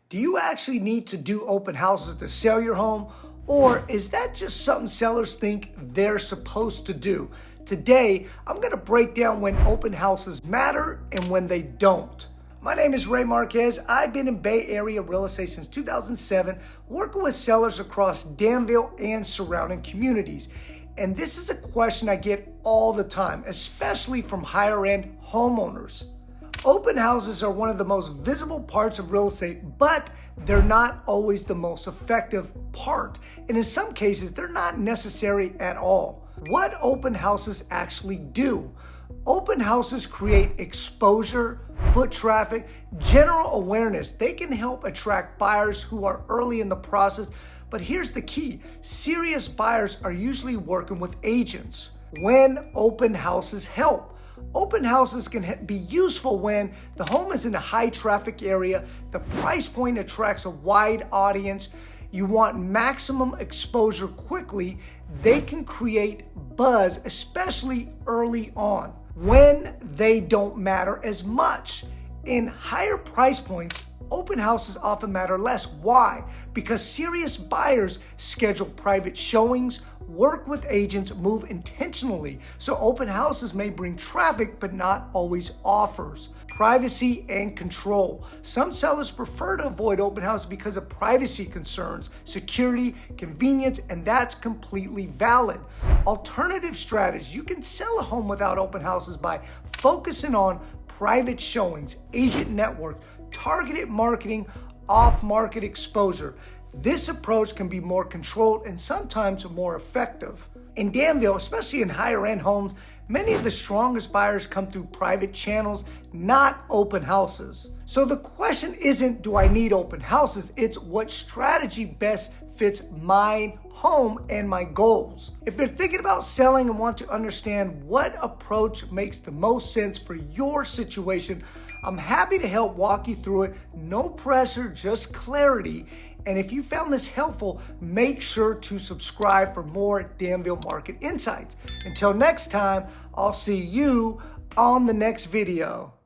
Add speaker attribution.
Speaker 1: Do you actually need to do open houses to sell your home? Or is that just something sellers think they're supposed to do? Today, I'm going to break down when open houses matter and when they don't. My name is Ray Marquez. I've been in Bay Area real estate since 2007, working with sellers across Danville and surrounding communities. And this is a question I get all the time, especially from higher end homeowners. Open houses are one of the most visible parts of real estate, but they're not always the most effective part. And in some cases, they're not necessary at all. What open houses actually do? Open houses create exposure, foot traffic, general awareness. They can help attract buyers who are early in the process. But here's the key. Serious buyers are usually working with agents. When open houses help? Open houses can be useful when the home is in a high traffic area, the price point attracts a wide audience, you want maximum exposure quickly. They can create buzz, especially early on. When they don't matter as much. In higher price points, open houses often matter less. Why? Because serious buyers schedule private showings, work with agents, move intentionally. So open houses may bring traffic, but not always offers. Privacy and control. Some sellers prefer to avoid open houses because of privacy concerns, security, convenience, and that's completely valid. Alternative strategies. You can sell a home without open houses by focusing on private showings, agent network, targeted marketing, off-market exposure. This approach can be more controlled and sometimes more effective. In Danville, especially in higher-end homes, many of the strongest buyers come through private channels, not open houses. So the question isn't, do I need open houses? It's what strategy best fits my home and my goals. If you're thinking about selling and want to understand what approach makes the most sense for your situation, I'm happy to help walk you through it. No pressure, just clarity. And if you found this helpful, make sure to subscribe for more Danville Market Insights. Until next time, I'll see you on the next video.